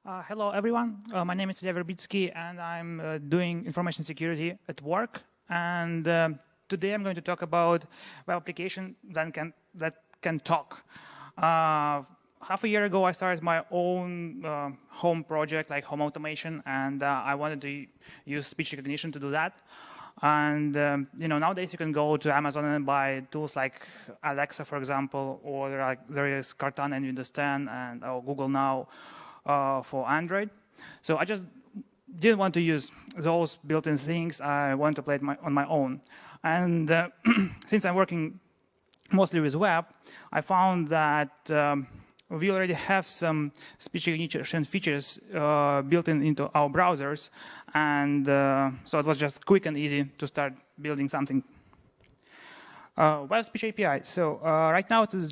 Hello, everyone. My name is Ilya Verbitskiy, and I'm doing information security at work. And today I'm going to talk about web application that can talk. Half a year ago, I started my own home project, like home automation, and I wanted to use speech recognition to do that. And nowadays you can go to Amazon and buy tools like Alexa, for example, or there is Cortana and or Google Now for Android. So I just didn't want to use those built-in things. I want to play it on my own. And since I'm working mostly with web, I found that we already have some speech recognition features built into our browsers, and so it was just quick and easy to start building something. Web Speech API. So right now it's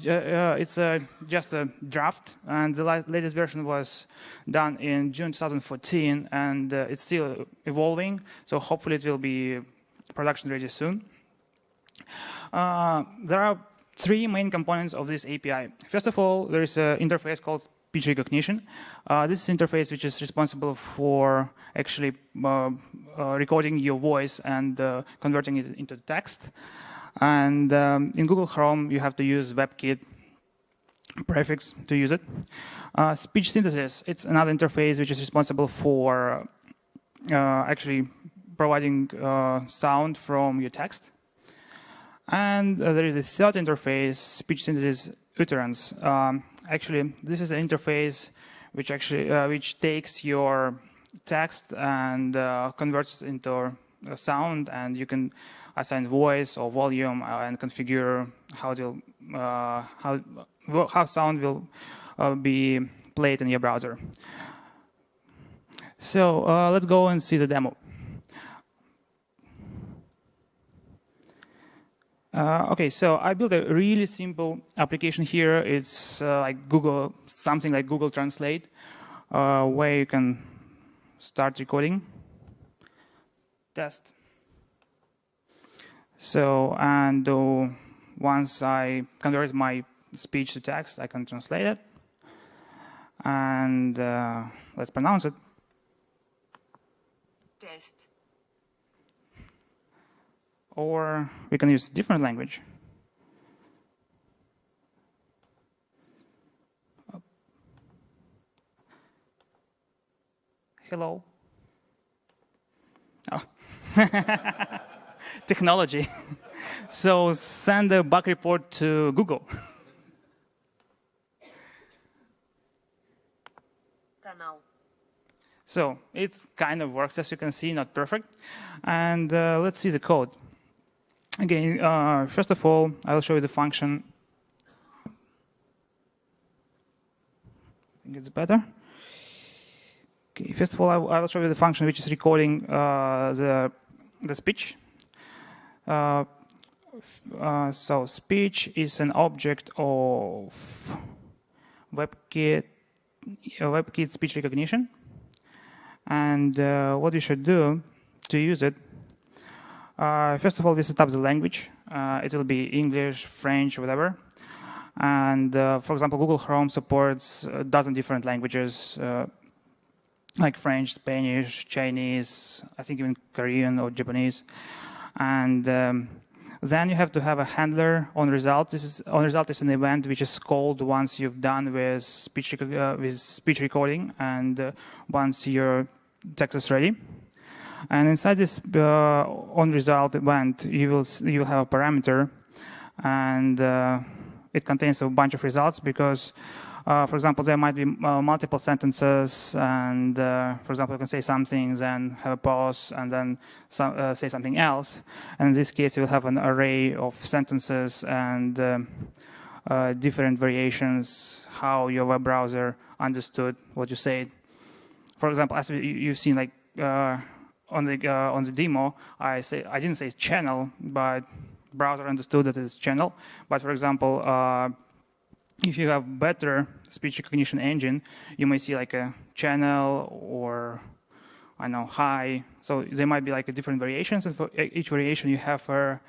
just a draft, and the latest version was done in June 2014, and it's still evolving. So hopefully it will be production ready soon. There are three main components of this API. First of all, there is an interface called speech recognition. This is an interface which is responsible for actually recording your voice and converting it into text. And in Google Chrome, you have to use WebKit prefix to use it. Speech synthesis, it's another interface which is responsible for actually providing sound from your text. And there is a third interface, speech synthesis utterance. Actually, this is an interface which takes your text and converts it into a sound, and you can assign voice or volume and configure how sound will be played in your browser. So let's go and see the demo. Okay, so I built a really simple application here. It's like something like Google Translate, where you can start recording. Test. So, and once I convert my speech to text, I can translate it. And let's pronounce it. Test. Or we can use a different language. Hello. Oh. Technology. So send a bug report to Google. Canal. So it kind of works, as you can see, not perfect. And let's see the code. Again, first of all, I'll show you the function. I think it's better. Okay, first of all, I will show you the function which is recording the speech. So speech is an object of WebKit speech recognition. And what you should do to use it, first of all, we set up the language. It will be English, French, whatever. And for example, Google Chrome supports a dozen different languages, like French, Spanish, Chinese, I think even Korean or Japanese. And then you have to have a handler on result. On result is an event which is called once you've done with speech recording and once your text is ready. And inside this on result event, you will have a parameter, and it contains a bunch of results because, for example, there might be multiple sentences, and for example, you can say something, then have a pause, and then say something else. And in this case, you'll have an array of sentences and different variations how your web browser understood what you said. For example, as you've seen, like on the demo, I didn't say channel, but browser understood that it's channel. But for example, if you have better speech recognition engine, you may see like a channel or I know hi. So there might be like different variations, and for each variation you have a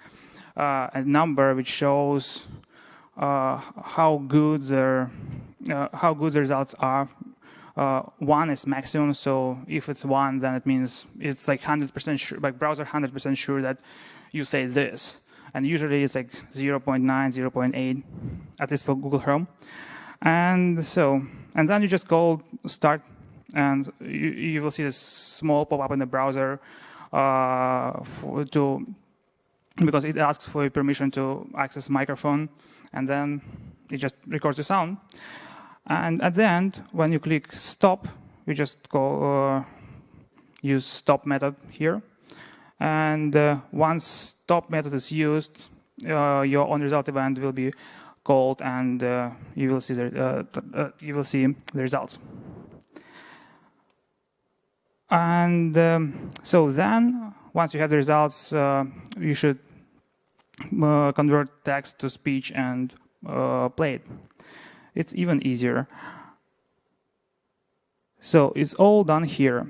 number which shows how good the results are 1 is maximum, so if it's 1, then it means it's like 100% sure, like browser 100% sure that you say this. And usually it's like 0.9, 0.8, at least for Google Chrome. And then you just call start, and you will see this small pop-up in the browser because it asks for your permission to access microphone, and then it just records the sound. And at the end, when you click stop, you just use stop method here. And once stop method is used, your onResult event will be called, and you will see the results. And so then, once you have the results, you should convert text to speech and play it. It's even easier. So it's all done here.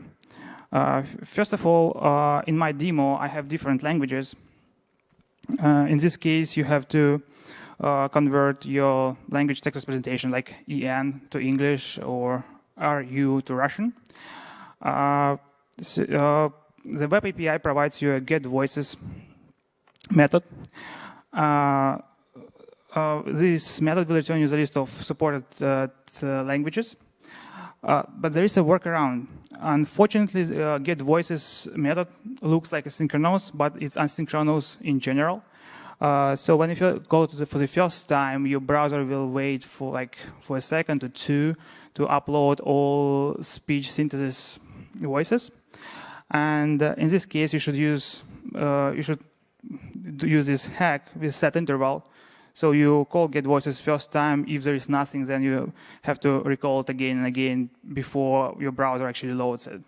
First of all, in my demo, I have different languages. In this case, you have to convert your language text representation, like EN to English or RU to Russian. The Web API provides you a get voices method. This method will return you the list of supported languages. But there is a workaround. Unfortunately, get voices method looks like asynchronous, but it's asynchronous in general. So when you call it for the first time, your browser will wait for a second or two to upload all speech synthesis voices. And in this case, you should use this hack with set interval. So you call get voices first time. If there is nothing, then you have to recall it again and again before your browser actually loads it.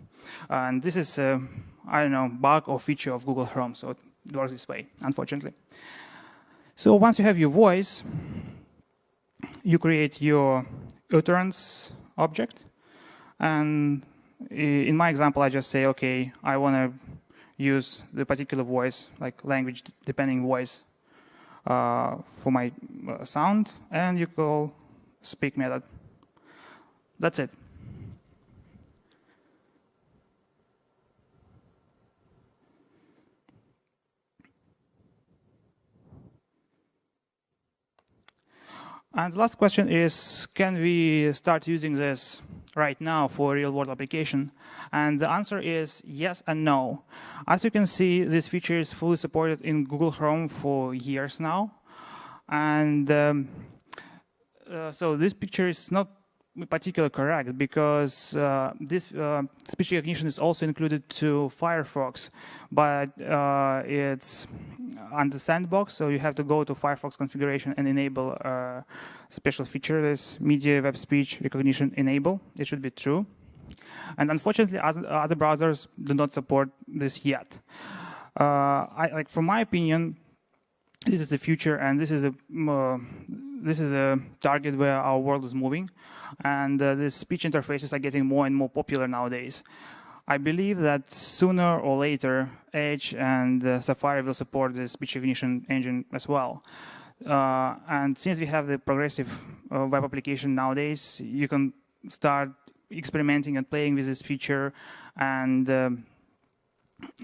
And this is I don't know, bug or feature of Google Chrome, so it works this way, unfortunately. So once you have your voice, you create your utterance object. And in my example, I just say, OK, I want to use the particular voice, like language-depending voice, for my sound, and you call speak method. That's it. And the last question is, can we start using this right now for a real-world application? And the answer is yes and no. As you can see, this feature is fully supported in Google Chrome for years now. And so this picture is not particularly correct, because this speech recognition is also included to Firefox, but it's on the sandbox, so you have to go to Firefox configuration and enable a special feature, this media web speech recognition enable. It should be true. And unfortunately, other browsers do not support this yet. From my opinion, this is the future, and this is a target where our world is moving. And the speech interfaces are getting more and more popular nowadays. I believe that sooner or later, Edge and Safari will support the speech recognition engine as well. And since we have the progressive web application nowadays, you can start experimenting and playing with this feature, and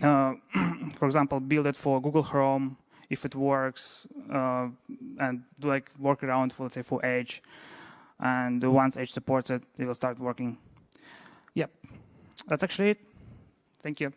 for example, build it for Google Chrome if it works, and do like workaround for, let's say, for Edge. And once Edge supports it, it will start working. Yep, that's actually it. Thank you.